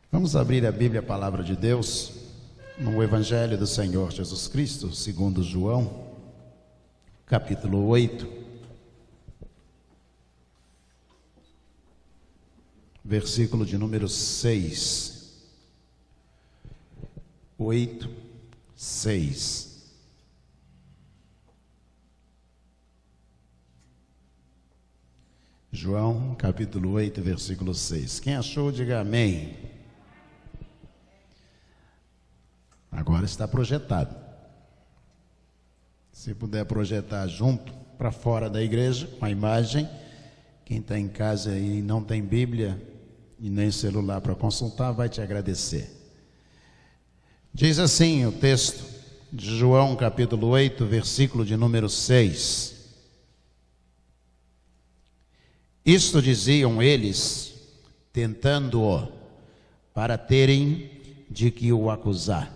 Vamos abrir a Bíblia, a palavra de Deus, no Evangelho do Senhor Jesus Cristo, segundo João, capítulo 8, versículo de número 6. 8, 6. João, capítulo 8, versículo 6. Quem achou, diga amém. Agora está projetado. Se puder projetar junto, para fora da igreja, com a imagem. Quem está em casa e não tem Bíblia e nem celular para consultar, vai te agradecer. Diz assim o texto de João, capítulo 8, versículo de número 6. Isto diziam eles, tentando-o, para terem de que o acusar.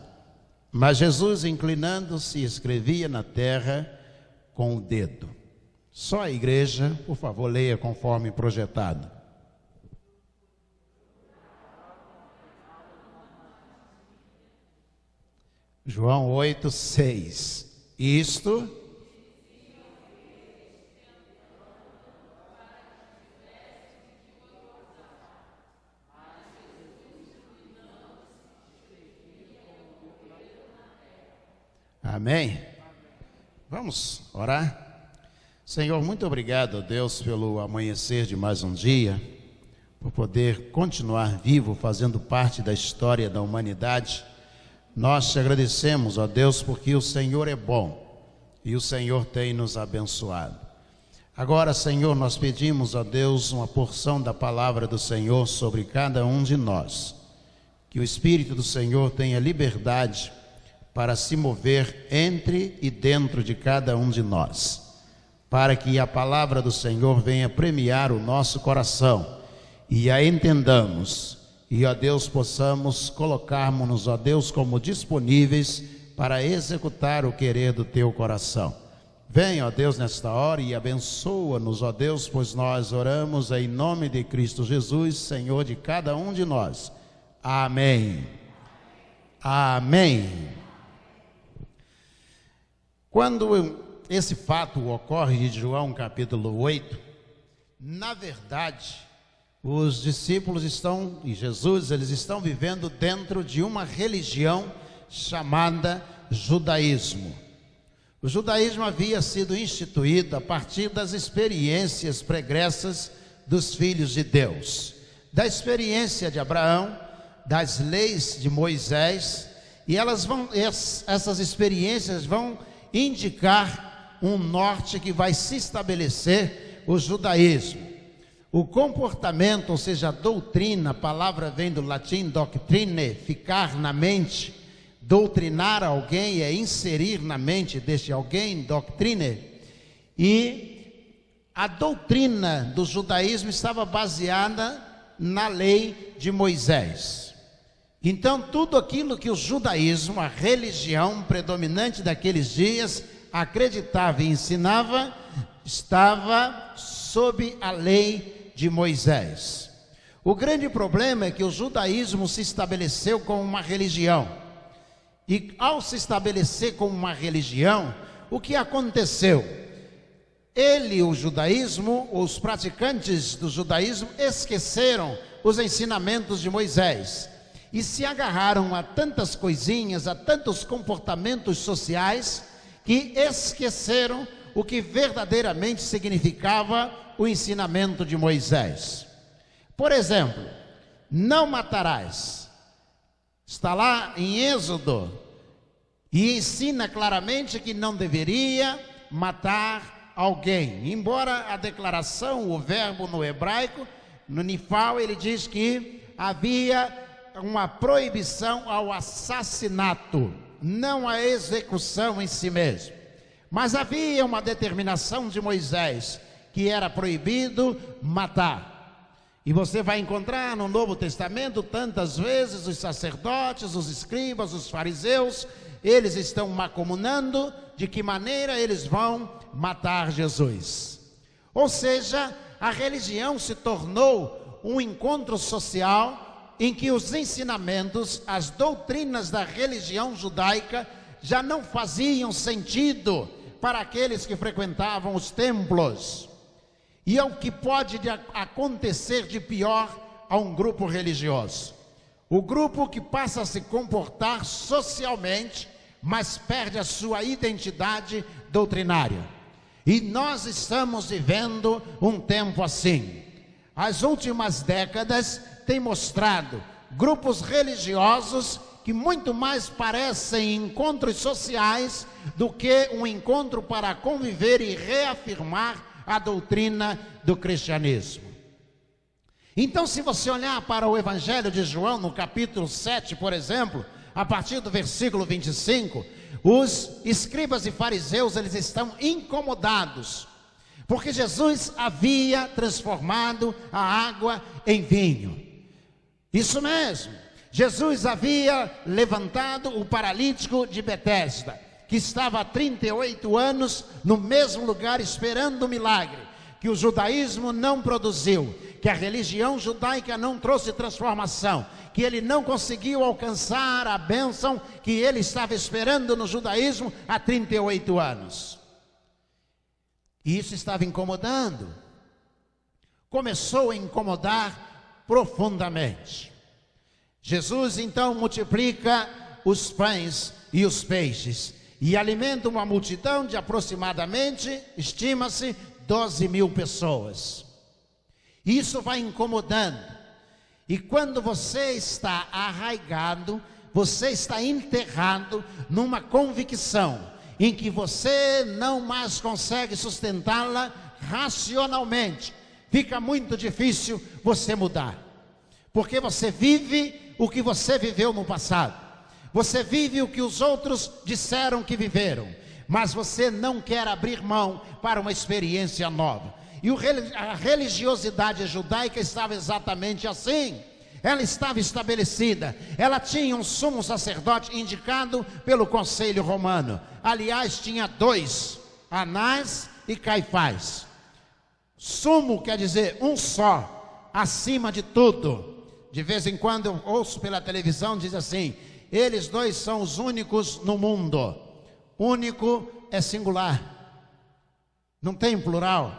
Mas Jesus, inclinando-se, escrevia na terra com o dedo. Só a igreja, por favor, leia conforme projetado. João 8, 6. Isto amém? Vamos orar? Senhor, muito obrigado, Deus, pelo amanhecer de mais um dia, por poder continuar vivo, fazendo parte da história da humanidade. Nós te agradecemos, ó Deus, porque o Senhor é bom e o Senhor tem nos abençoado. Agora, Senhor, nós pedimos, ó Deus, uma porção da palavra do Senhor sobre cada um de nós. Que o Espírito do Senhor tenha liberdade para se mover entre e dentro de cada um de nós, para que a palavra do Senhor venha premiar o nosso coração e a entendamos, e, ó Deus, possamos colocarmos-nos, ó Deus, como disponíveis para executar o querer do teu coração. Venha, ó Deus, nesta hora e abençoa-nos, ó Deus, pois nós oramos em nome de Cristo Jesus, Senhor de cada um de nós. Amém. Amém. Quando esse fato ocorre de João capítulo 8, na verdade, os discípulos e Jesus, eles estão vivendo dentro de uma religião chamada judaísmo. O judaísmo havia sido instituído a partir das experiências pregressas dos filhos de Deus, da experiência de Abraão, das leis de Moisés, e essas experiências vão indicar um norte que vai se estabelecer o judaísmo. O comportamento, ou seja, a doutrina, a palavra vem do latim doctrine, ficar na mente. Doutrinar alguém é inserir na mente deste alguém, doctrine. E a doutrina do judaísmo estava baseada na lei de Moisés. Então, tudo aquilo que o judaísmo, a religião predominante daqueles dias, acreditava e ensinava, estava sob a lei de Moisés. O grande problema é que o judaísmo se estabeleceu como uma religião. E ao se estabelecer como uma religião, o que aconteceu? O judaísmo, os praticantes do judaísmo, esqueceram os ensinamentos de Moisés. E se agarraram a tantas coisinhas, a tantos comportamentos sociais, que esqueceram o que verdadeiramente significava o ensinamento de Moisés. Por exemplo, não matarás. Está lá em Êxodo, e ensina claramente que não deveria matar alguém. Embora a declaração, o verbo no hebraico, no nifal, ele diz que havia uma proibição ao assassinato, não à execução em si mesmo. Mas havia uma determinação de Moisés, que era proibido matar. E você vai encontrar no Novo Testamento, tantas vezes, os sacerdotes, os escribas, os fariseus, eles estão macumunando de que maneira eles vão matar Jesus. Ou seja, a religião se tornou um encontro social em que os ensinamentos, as doutrinas da religião judaica já não faziam sentido para aqueles que frequentavam os templos. E é o que pode acontecer de pior a um grupo religioso. O grupo que passa a se comportar socialmente, mas perde a sua identidade doutrinária. E nós estamos vivendo um tempo assim. As últimas décadas têm mostrado grupos religiosos que muito mais parecem encontros sociais do que um encontro para conviver e reafirmar a doutrina do cristianismo. Então, se você olhar para o Evangelho de João, no capítulo 7, por exemplo, a partir do versículo 25, os escribas e fariseus, eles estão incomodados, porque Jesus havia transformado a água em vinho. Isso mesmo, Jesus havia levantado o paralítico de Betesda, que estava há 38 anos no mesmo lugar esperando o milagre, que o judaísmo não produziu, que a religião judaica não trouxe transformação, que ele não conseguiu alcançar a bênção que ele estava esperando no judaísmo há 38 anos. E isso estava incomodando. Começou a incomodar profundamente. Jesus então multiplica os pães e os peixes e alimenta uma multidão de aproximadamente, estima-se, 12.000 pessoas. Isso vai incomodando. E quando você está arraigado, você está enterrado numa convicção em que você não mais consegue sustentá-la racionalmente, fica muito difícil você mudar. Porque você vive o que você viveu no passado. Você vive o que os outros disseram que viveram. Mas você não quer abrir mão para uma experiência nova. E a religiosidade judaica estava exatamente assim. Ela estava estabelecida. Ela tinha um sumo sacerdote indicado pelo conselho romano. Aliás, tinha dois, Anás e Caifás. Sumo quer dizer um só, acima de tudo. De vez em quando eu ouço pela televisão, diz assim: eles dois são os únicos no mundo. Único é singular, não tem plural.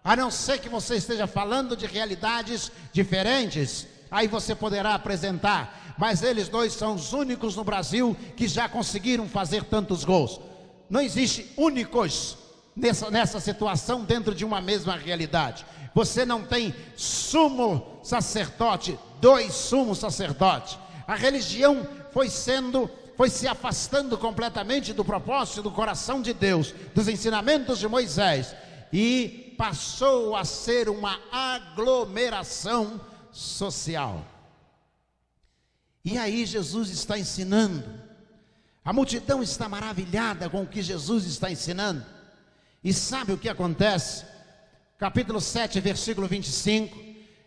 A não ser que você esteja falando de realidades diferentes, aí você poderá apresentar. Mas eles dois são os únicos no Brasil que já conseguiram fazer tantos gols. Não existe únicos nessa situação dentro de uma mesma realidade. Você não tem sumo sacerdote, dois sumos sacerdotes. A religião foi se afastando completamente do propósito do coração de Deus, dos ensinamentos de Moisés, e passou a ser uma aglomeração social. E aí Jesus está ensinando. A multidão está maravilhada com o que Jesus está ensinando. E sabe o que acontece? Capítulo 7, versículo 25.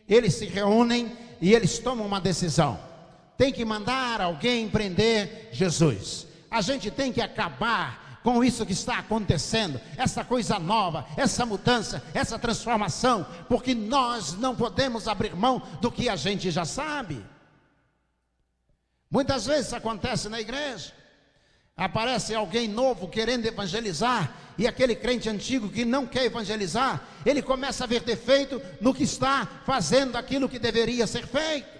Eles se reúnem e eles tomam uma decisão. Tem que mandar alguém prender Jesus. A gente tem que acabar com isso que está acontecendo, essa coisa nova, essa mudança, essa transformação, porque nós não podemos abrir mão do que a gente já sabe. Muitas vezes acontece na igreja. Aparece alguém novo querendo evangelizar, e aquele crente antigo que não quer evangelizar, ele começa a ver defeito no que está fazendo aquilo que deveria ser feito.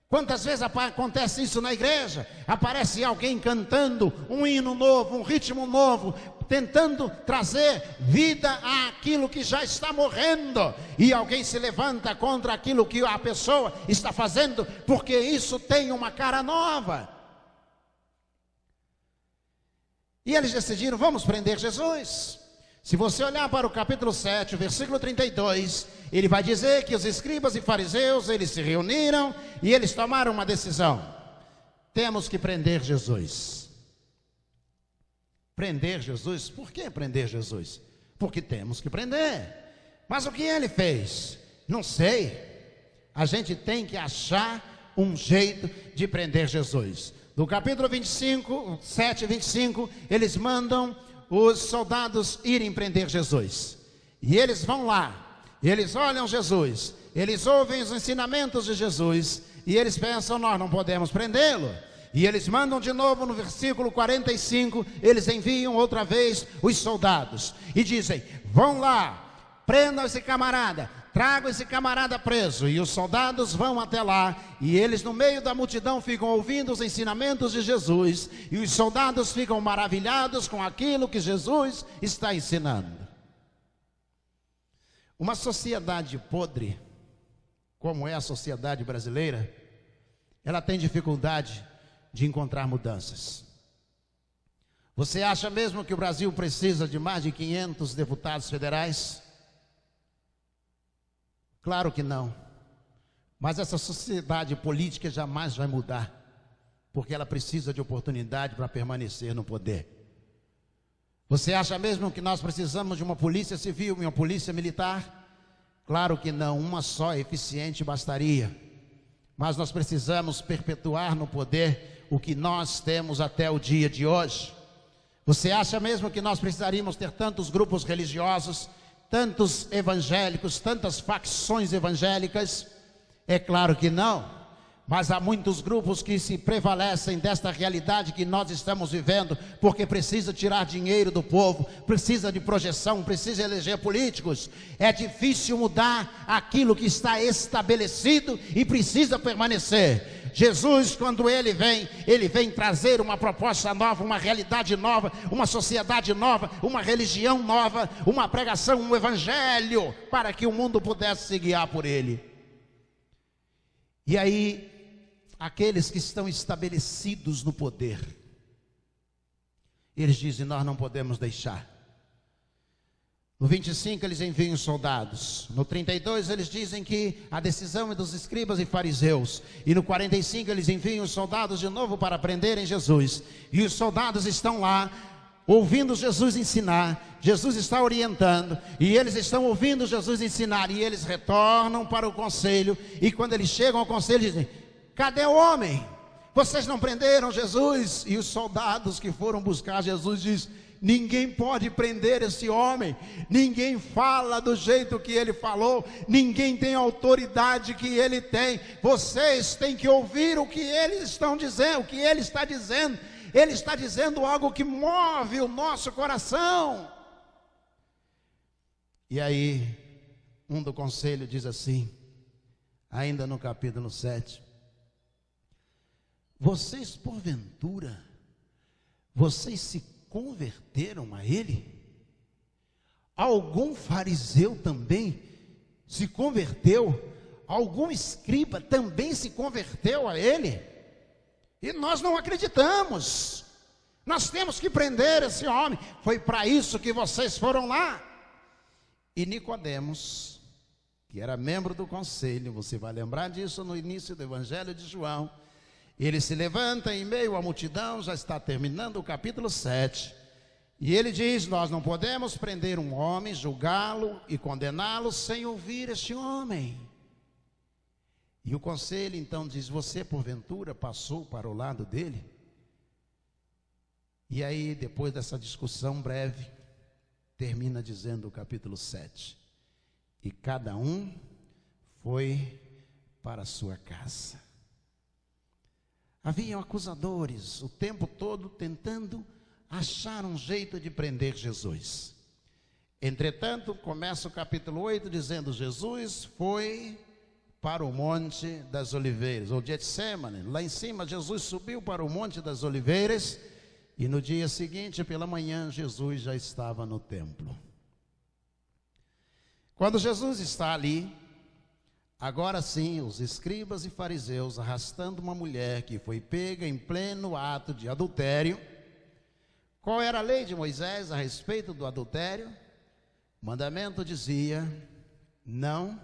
Quantas vezes acontece isso na igreja? Aparece alguém cantando um hino novo, um ritmo novo, tentando trazer vida àquilo que já está morrendo, e alguém se levanta contra aquilo que a pessoa está fazendo, porque isso tem uma cara nova. E eles decidiram: vamos prender Jesus. Se você olhar para o capítulo 7, o versículo 32, ele vai dizer que os escribas e fariseus, eles se reuniram e eles tomaram uma decisão: temos que prender Jesus. Prender Jesus? Por que prender Jesus? Porque temos que prender. Mas o que ele fez? Não sei. A gente tem que achar um jeito de prender Jesus. No capítulo 25, 7 e 25, eles mandam os soldados irem prender Jesus. E eles vão lá, eles olham Jesus, eles ouvem os ensinamentos de Jesus, e eles pensam, nós não podemos prendê-lo. E eles mandam de novo no versículo 45, eles enviam outra vez os soldados e dizem, vão lá, prendam esse camarada, tragam esse camarada preso. E os soldados vão até lá, e eles no meio da multidão ficam ouvindo os ensinamentos de Jesus, e os soldados ficam maravilhados com aquilo que Jesus está ensinando. Uma sociedade podre, como é a sociedade brasileira, ela tem dificuldade de encontrar mudanças. Você acha mesmo que o Brasil precisa de mais de 500 deputados federais? Claro que não. Mas essa sociedade política jamais vai mudar, porque ela precisa de oportunidade para permanecer no poder. Você acha mesmo que nós precisamos de uma polícia civil e uma polícia militar? Claro que não, uma só eficiente bastaria. Mas nós precisamos perpetuar no poder o que nós temos até o dia de hoje. Você acha mesmo que nós precisaríamos ter tantos grupos religiosos, tantos evangélicos, tantas facções evangélicas? É claro que não. Mas há muitos grupos que se prevalecem desta realidade que nós estamos vivendo, porque precisa tirar dinheiro do povo, precisa de projeção, precisa eleger políticos. É difícil mudar aquilo que está estabelecido e precisa permanecer. Jesus, quando ele vem trazer uma proposta nova, uma realidade nova, uma sociedade nova, uma religião nova, uma pregação, um evangelho, para que o mundo pudesse se guiar por ele. E aí, aqueles que estão estabelecidos no poder, eles dizem, nós não podemos deixar. No 25 eles enviam soldados. No 32 eles dizem que a decisão é dos escribas e fariseus. E no 45 eles enviam os soldados de novo para prenderem Jesus. E os soldados estão lá, ouvindo Jesus ensinar. Jesus está orientando, e eles estão ouvindo Jesus ensinar. E eles retornam para o conselho. E quando eles chegam ao conselho dizem, cadê o homem? Vocês não prenderam Jesus? E os soldados que foram buscar Jesus dizem, ninguém pode prender esse homem, ninguém fala do jeito que ele falou, ninguém tem a autoridade que ele tem. Vocês têm que ouvir o que eles estão dizendo, o que ele está dizendo. Ele está dizendo algo que move o nosso coração. E aí, um do conselho diz assim, ainda no capítulo 7, vocês porventura, vocês se converteram a ele? Algum fariseu também se converteu? Algum escriba também se converteu a ele? E nós não acreditamos. Nós temos que prender esse homem. Foi para isso que vocês foram lá. E Nicodemos, que era membro do conselho, você vai lembrar disso no início do Evangelho de João, ele se levanta em meio à multidão, já está terminando o capítulo 7, e ele diz, nós não podemos prender um homem, julgá-lo e condená-lo sem ouvir este homem. E o conselho então diz, você porventura passou para o lado dele? E aí depois dessa discussão breve, termina dizendo o capítulo 7, e cada um foi para a sua casa. Haviam acusadores o tempo todo tentando achar um jeito de prender Jesus. Entretanto, começa o capítulo 8 dizendo, Jesus foi para o Monte das Oliveiras, ou Getsemane. Lá em cima, Jesus subiu para o Monte das Oliveiras, e no dia seguinte, pela manhã, Jesus já estava no templo. Quando Jesus está ali, agora sim, os escribas e fariseus arrastando uma mulher que foi pega em pleno ato de adultério. Qual era a lei de Moisés a respeito do adultério? O mandamento dizia, não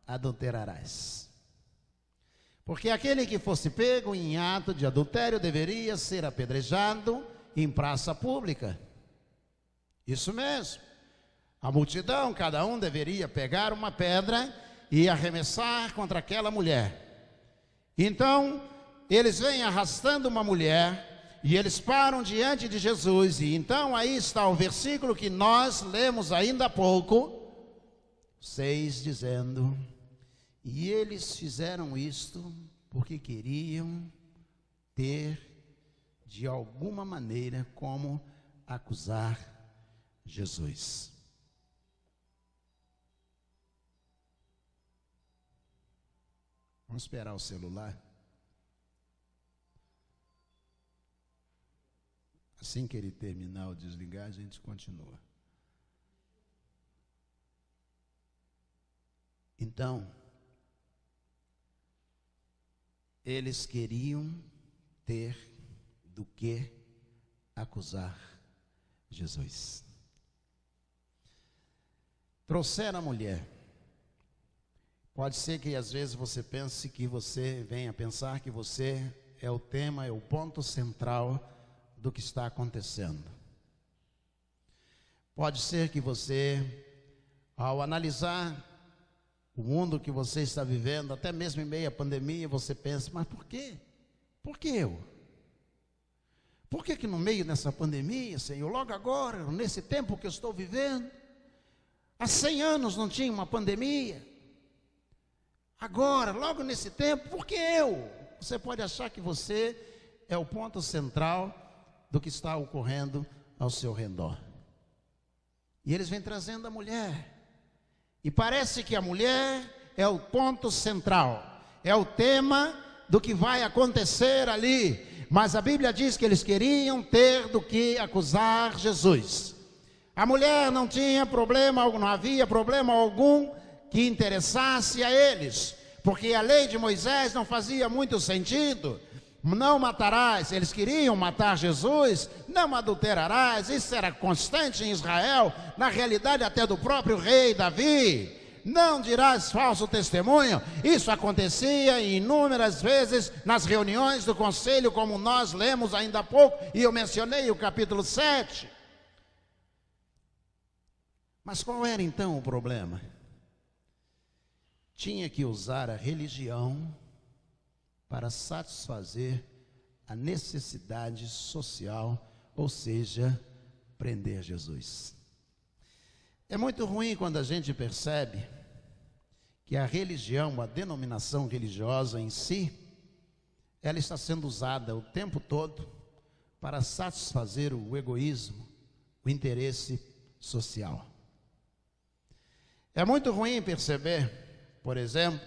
adulterarás. Porque aquele que fosse pego em ato de adultério deveria ser apedrejado em praça pública. Isso mesmo. A multidão, cada um deveria pegar uma pedra e arremessar contra aquela mulher. Então, eles vêm arrastando uma mulher e eles param diante de Jesus. E então aí está o versículo que nós lemos ainda há pouco, 6, dizendo, e eles fizeram isto porque queriam ter, de alguma maneira, como acusar Jesus. Vamos esperar o celular. Assim que ele terminar o desligar, a gente continua. Então, eles queriam ter do que acusar Jesus. Trouxeram a mulher. Pode ser que às vezes você pense que você venha pensar que você é o tema, é o ponto central do que está acontecendo. Pode ser que você, ao analisar o mundo que você está vivendo, até mesmo em meio à pandemia, você pensa, mas por quê? Por que eu? Por que no meio dessa pandemia, Senhor, logo agora, nesse tempo que eu estou vivendo, há 100 anos não tinha uma pandemia, agora, logo nesse tempo, por que eu? Você pode achar que você é o ponto central do que está ocorrendo ao seu redor. E eles vêm trazendo a mulher. E parece que a mulher é o ponto central, é o tema do que vai acontecer ali. Mas a Bíblia diz que eles queriam ter do que acusar Jesus. A mulher não tinha problema, não havia problema algum que interessasse a eles, porque a lei de Moisés não fazia muito sentido. Não matarás, eles queriam matar Jesus, não adulterarás, isso era constante em Israel, na realidade até do próprio rei Davi. Não dirás falso testemunho, isso acontecia inúmeras vezes nas reuniões do conselho, como nós lemos ainda há pouco, e eu mencionei o capítulo 7. Mas qual era então o problema? Tinha que usar a religião para satisfazer a necessidade social, ou seja, prender Jesus. É muito ruim quando a gente percebe que a religião, a denominação religiosa em si, ela está sendo usada o tempo todo para satisfazer o egoísmo, o interesse social. É muito ruim perceber, por exemplo,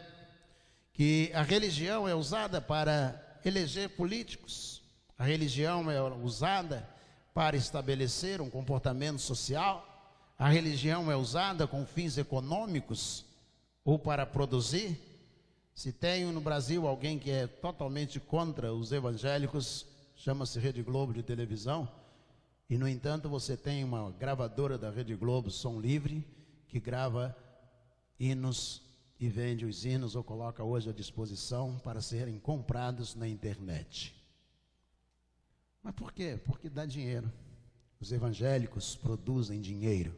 que a religião é usada para eleger políticos, a religião é usada para estabelecer um comportamento social, a religião é usada com fins econômicos ou para produzir. Se tem no Brasil alguém que é totalmente contra os evangélicos, chama-se Rede Globo de televisão, e no entanto você tem uma gravadora da Rede Globo, Som Livre, que grava hinos e vende os hinos ou coloca hoje à disposição para serem comprados na internet. Mas por quê? Porque dá dinheiro. Os evangélicos produzem dinheiro.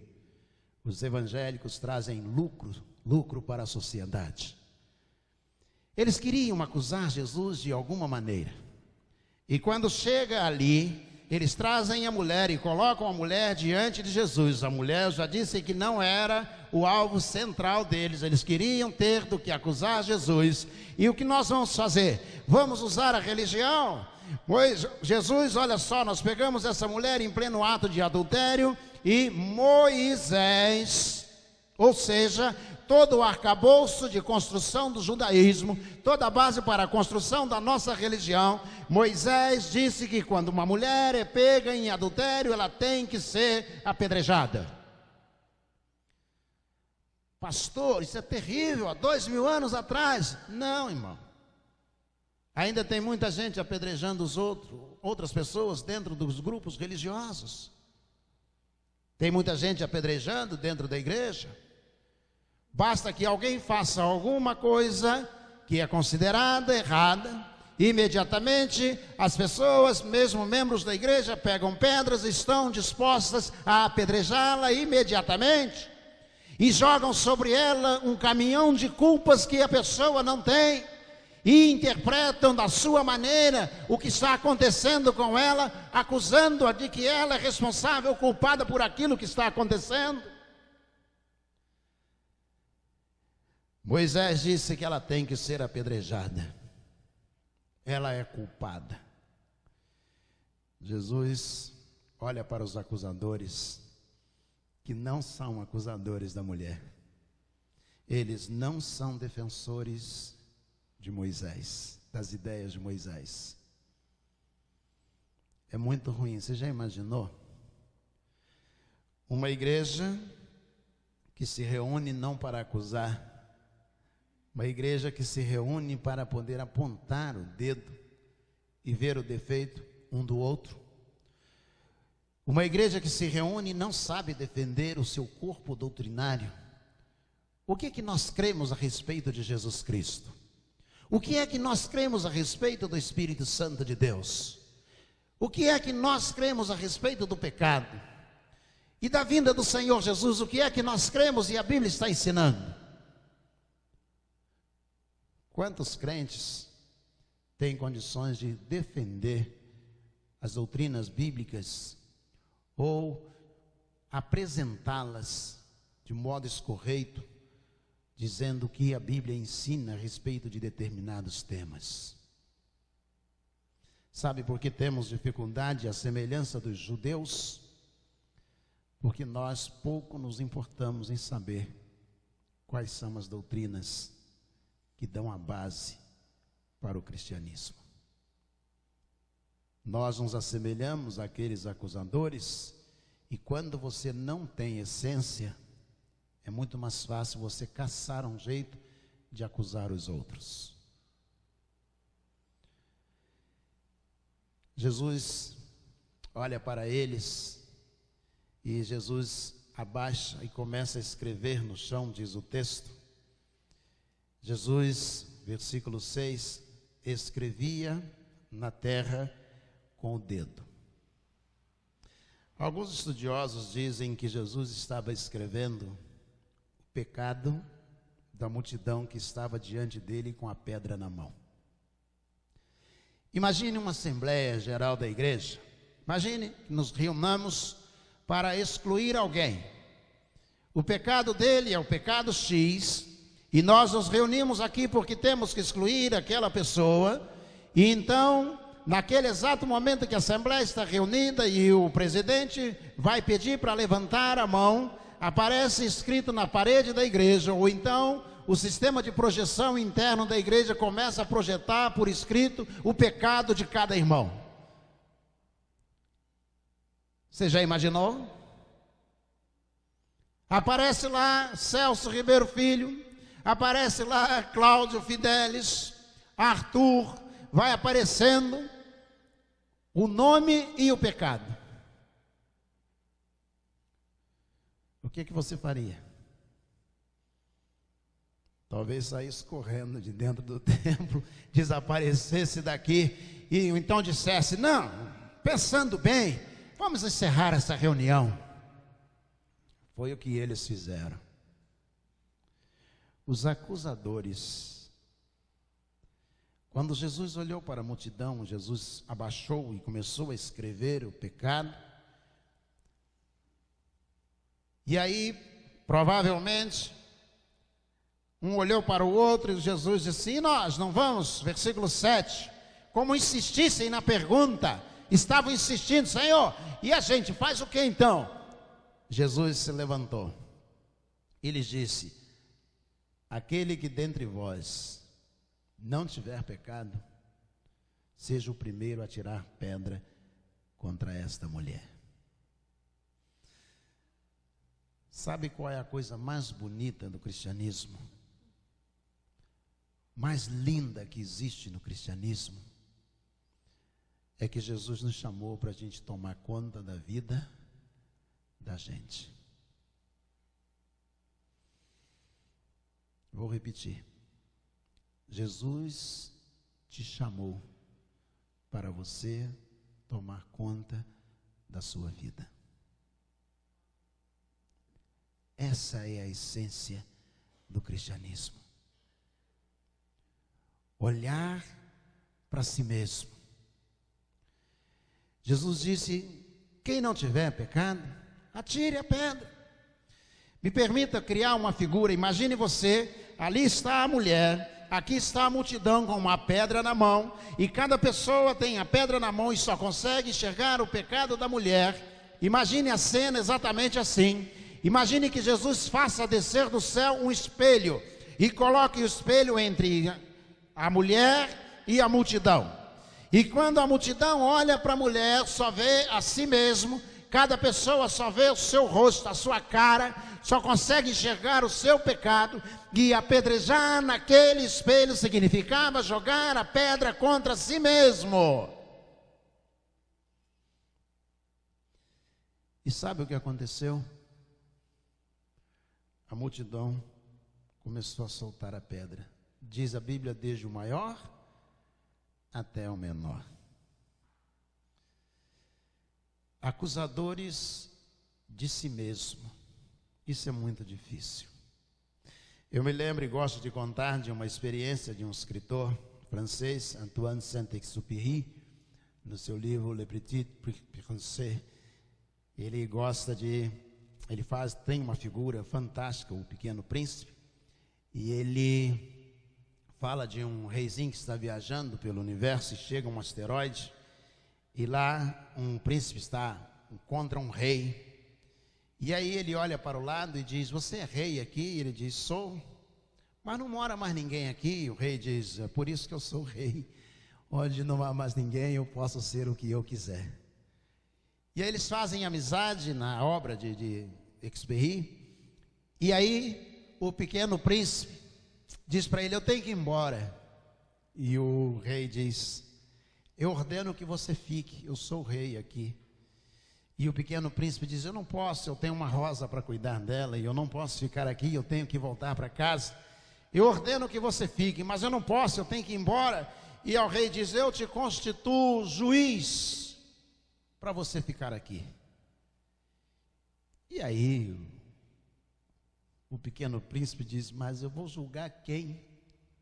Os evangélicos trazem lucro para a sociedade. Eles queriam acusar Jesus de alguma maneira. E quando chega ali, eles trazem a mulher e colocam a mulher diante de Jesus. A mulher, eu já disse que não era o alvo central deles. Eles queriam ter do que acusar Jesus. E o que nós vamos fazer? Vamos usar a religião? Pois Jesus, olha só, nós pegamos essa mulher em pleno ato de adultério e Moisés, ou seja, todo o arcabouço de construção do judaísmo, toda a base para a construção da nossa religião, Moisés disse que quando uma mulher é pega em adultério, ela tem que ser apedrejada. Pastor, isso é terrível, há 2000 anos atrás. Não, irmão. Ainda tem muita gente apedrejando outras pessoas dentro dos grupos religiosos. Tem muita gente apedrejando dentro da igreja. Basta que alguém faça alguma coisa que é considerada errada, imediatamente as pessoas, mesmo membros da igreja, pegam pedras e estão dispostas a apedrejá-la imediatamente e jogam sobre ela um caminhão de culpas que a pessoa não tem e interpretam da sua maneira o que está acontecendo com ela, acusando-a de que ela é responsável, culpada por aquilo que está acontecendo. Moisés disse que ela tem que ser apedrejada. ela é culpada. Jesus olha para os acusadores, que não são acusadores da mulher. Eles não são defensores de Moisés, das ideias de Moisés. É muito ruim. Você já imaginou? Uma igreja que se reúne não para acusar, uma igreja que se reúne para poder apontar o dedo e ver o defeito um do outro. Uma igreja que se reúne e não sabe defender o seu corpo doutrinário. O que é que nós cremos a respeito de Jesus Cristo? O que é que nós cremos a respeito do Espírito Santo de Deus? O que é que nós cremos a respeito do pecado? E da vinda do Senhor Jesus, o que é que nós cremos e a Bíblia está ensinando? Quantos crentes têm condições de defender as doutrinas bíblicas ou apresentá-las de modo escorreito, dizendo o que a Bíblia ensina a respeito de determinados temas? Sabe por que temos dificuldade à semelhança dos judeus? Porque nós pouco nos importamos em saber quais são as doutrinas que dão a base para o cristianismo. Nós nos assemelhamos àqueles acusadores, e quando você não tem essência, é muito mais fácil você caçar um jeito de acusar os outros. Jesus olha para eles e Jesus abaixa e começa a escrever no chão, diz o texto. Jesus, versículo 6, escrevia na terra com o dedo. Alguns estudiosos dizem que Jesus estava escrevendo o pecado da multidão que estava diante dele com a pedra na mão. Imagine uma Assembleia Geral da Igreja. Imagine que nos reunamos para excluir alguém. O pecado dele é o pecado X, e nós nos reunimos aqui porque temos que excluir aquela pessoa. E então, naquele exato momento que a Assembleia está reunida e o presidente vai pedir para levantar a mão, aparece escrito na parede da igreja, ou então o sistema de projeção interno da igreja começa a projetar por escrito o pecado de cada irmão. Você já imaginou? Aparece lá Celso Ribeiro Filho, aparece lá Cláudio Fidelis, Arthur, vai aparecendo o nome e o pecado. O que você faria? Talvez saísse correndo de dentro do templo, desaparecesse daqui e então dissesse: não, pensando bem, vamos encerrar essa reunião. Foi o que eles fizeram. Os acusadores, quando Jesus olhou para a multidão, Jesus abaixou e começou a escrever o pecado. E aí, provavelmente, um olhou para o outro e Jesus disse: e nós não vamos? Versículo 7, como insistissem na pergunta, estavam insistindo: Senhor, e a gente faz o que então? Jesus se levantou e lhes disse: aquele que dentre vós não tiver pecado, seja o primeiro a tirar pedra contra esta mulher. Sabe qual é a coisa mais bonita do cristianismo? Mais linda que existe no cristianismo? É que Jesus nos chamou para a gente tomar conta da vida da gente. Vou repetir. Jesus te chamou para você tomar conta da sua vida. Essa é a essência do cristianismo. Olhar para si mesmo. Jesus disse: quem não tiver pecado, atire a pedra. Me permita criar uma figura. Imagine você, ali está a mulher, aqui está a multidão com uma pedra na mão, e cada pessoa tem a pedra na mão e só consegue enxergar o pecado da mulher. Imagine a cena exatamente assim. Imagine que Jesus faça descer do céu um espelho e coloque o espelho entre a mulher e a multidão. E quando a multidão olha para a mulher, só vê a si mesmo, cada pessoa só vê o seu rosto, a sua cara, só consegue enxergar o seu pecado, e apedrejar naquele espelho significava jogar a pedra contra si mesmo. E sabe o que aconteceu? A multidão começou a soltar a pedra. Diz a Bíblia, desde o maior até o menor. Acusadores de si mesmo. Isso é muito difícil. Eu me lembro e gosto de contar de uma experiência de um escritor francês, Antoine Saint-Exupéry, no seu livro Le Petit Prince. Ele tem uma figura fantástica, o Pequeno Príncipe, e ele fala de um reizinho que está viajando pelo universo e chega um asteroide, e lá um príncipe encontra um rei, e aí ele olha para o lado e diz: você é rei aqui? E ele diz: sou, mas não mora mais ninguém aqui. E o rei diz: é por isso que eu sou rei, onde não há mais ninguém eu posso ser o que eu quiser. E aí eles fazem amizade na obra de Exupéry, e aí o Pequeno Príncipe diz para ele: eu tenho que ir embora. E o rei diz: eu ordeno que você fique, eu sou o rei aqui. E o Pequeno Príncipe diz: eu não posso, eu tenho uma rosa para cuidar dela, e eu não posso ficar aqui, eu tenho que voltar para casa. Eu ordeno que você fique, mas eu não posso, eu tenho que ir embora. E ao rei diz: eu te constituo juiz para você ficar aqui. E aí o Pequeno Príncipe diz: mas eu vou julgar quem?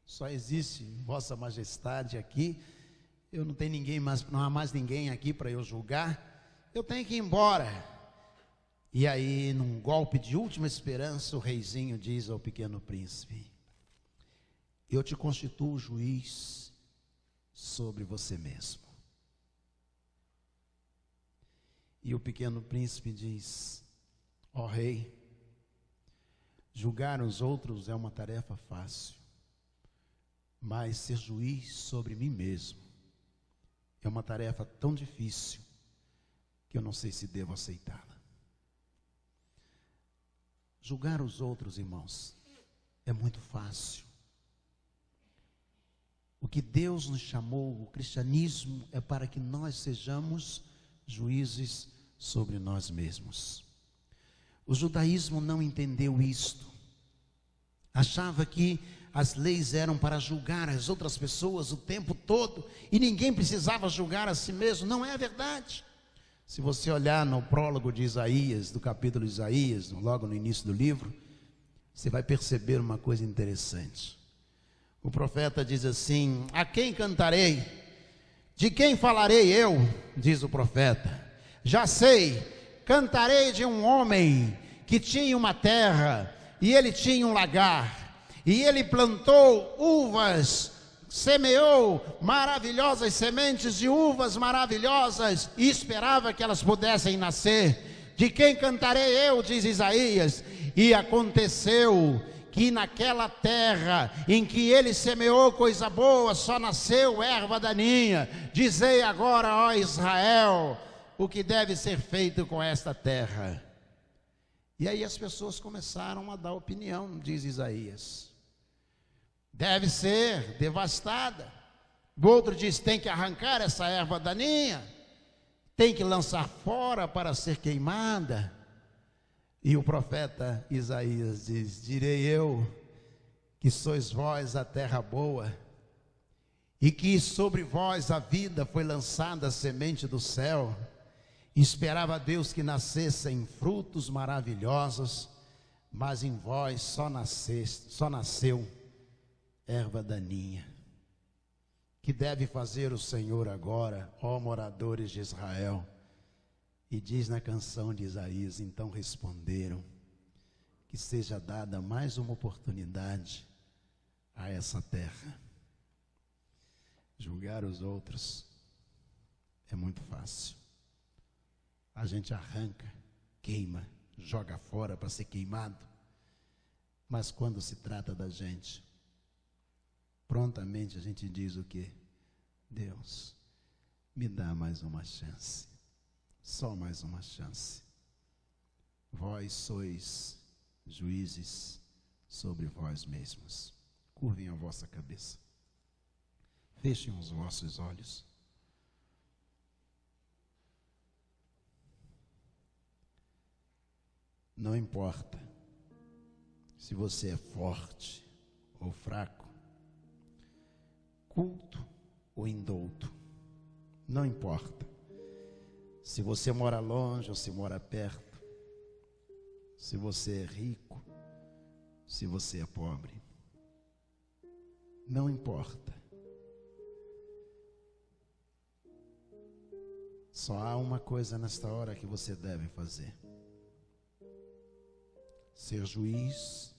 Só existe Vossa Majestade aqui, eu não tenho ninguém mais, não há mais ninguém aqui para eu julgar, eu tenho que ir embora. E aí, num golpe de última esperança, o reizinho diz ao Pequeno Príncipe: eu te constituo juiz sobre você mesmo. E o Pequeno Príncipe diz: ó rei, julgar os outros é uma tarefa fácil, mas ser juiz sobre mim mesmo é uma tarefa tão difícil que eu não sei se devo aceitá-la. Julgar os outros, irmãos, é muito fácil. O que Deus nos chamou, o cristianismo, é para que nós sejamos juízes sobre nós mesmos. O judaísmo não entendeu isto. Achava que as leis eram para julgar as outras pessoas o tempo todo e ninguém precisava julgar a si mesmo. Não é verdade. Se você olhar no prólogo de Isaías, do capítulo de Isaías, logo no início do livro, você vai perceber uma coisa interessante. O profeta diz assim: a quem cantarei? De quem falarei eu? Diz o profeta. Já sei, cantarei de um homem que tinha uma terra e ele tinha um lagar, e ele plantou uvas, semeou maravilhosas sementes de uvas maravilhosas e esperava que elas pudessem nascer. De quem cantarei eu? Diz Isaías. E aconteceu que naquela terra em que ele semeou coisa boa, só nasceu erva daninha. Dizei agora, ó Israel, o que deve ser feito com esta terra. E aí as pessoas começaram a dar opinião, diz Isaías. Deve ser devastada. O outro diz: tem que arrancar essa erva daninha, tem que lançar fora para ser queimada. E o profeta Isaías diz: direi eu que sois vós a terra boa, e que sobre vós a vida foi lançada a semente do céu. Esperava Deus que nascessem frutos maravilhosos, mas em vós só nasceu erva daninha. Que deve fazer o Senhor agora, ó moradores de Israel? E diz na canção de Isaías: então responderam: que seja dada mais uma oportunidade a essa terra. Julgar os outros é muito fácil. A gente arranca, queima, joga fora para ser queimado. Mas quando se trata da gente, prontamente a gente diz o quê? Deus, me dá mais uma chance. Só mais uma chance. Vós sois juízes sobre vós mesmos. Curvem a vossa cabeça. Fechem os vossos olhos. Não importa se você é forte ou fraco, culto ou indouto. Não importa se você mora longe ou se mora perto, se você é rico, se você é pobre. Não importa. Só há uma coisa nesta hora que você deve fazer: ser juiz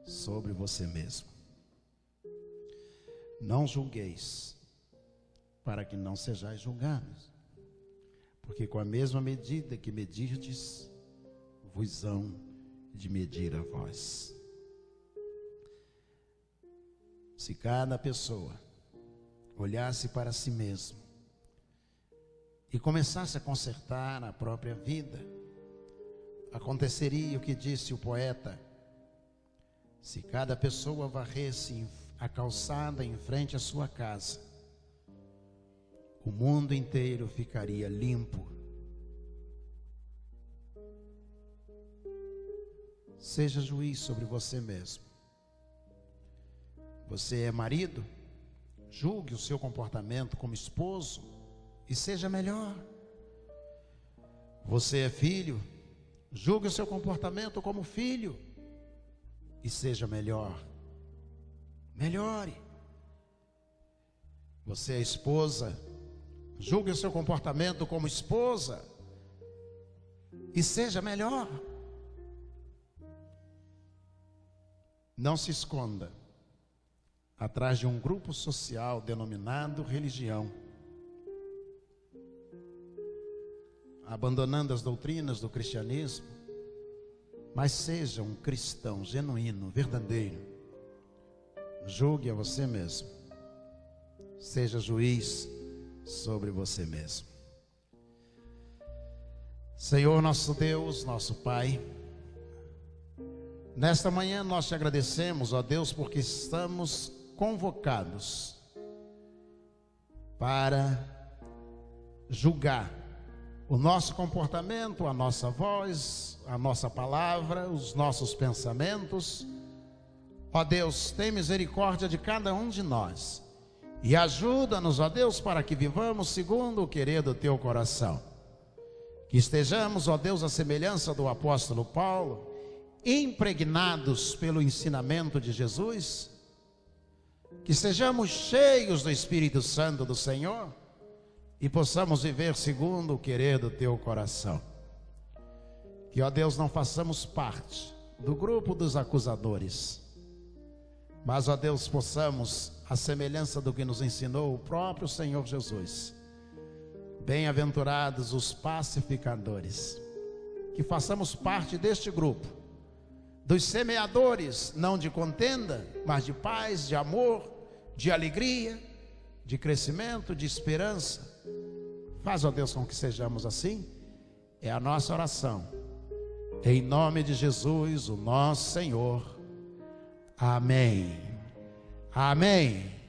sobre você mesmo. Não julgueis, para que não sejais julgados, porque com a mesma medida que medirdes, vos hão de medir a vós. Se cada pessoa olhasse para si mesmo e começasse a consertar a própria vida, aconteceria o que disse o poeta: se cada pessoa varresse a calçada em frente à sua casa, o mundo inteiro ficaria limpo. Seja juiz sobre você mesmo. Você é marido? Julgue o seu comportamento como esposo e seja melhor. Você é filho? Julgue o seu comportamento como filho e seja melhor. Melhore. Você é esposa? Julgue o seu comportamento como esposa e seja melhor. Não se esconda atrás de um grupo social denominado religião, abandonando as doutrinas do cristianismo, mas seja um cristão genuíno, verdadeiro. Julgue a você mesmo. Seja juiz sobre você mesmo. Senhor nosso Deus, nosso Pai, nesta manhã nós te agradecemos, ó Deus, porque estamos convocados para julgar o nosso comportamento, a nossa voz, a nossa palavra, os nossos pensamentos. Ó Deus, tem misericórdia de cada um de nós e ajuda-nos, ó Deus, para que vivamos segundo o querer do teu coração. Que estejamos, ó Deus, à semelhança do apóstolo Paulo, impregnados pelo ensinamento de Jesus, que sejamos cheios do Espírito Santo do Senhor e possamos viver segundo o querer do teu coração. Que, ó Deus, não façamos parte do grupo dos acusadores, mas, ó Deus, possamos, à semelhança do que nos ensinou o próprio Senhor Jesus, bem-aventurados os pacificadores, que façamos parte deste grupo, dos semeadores, não de contenda, mas de paz, de amor, de alegria, de crescimento, de esperança. Faz, ó Deus, com que sejamos assim. É a nossa oração, em nome de Jesus, o nosso Senhor. Amém. Amém.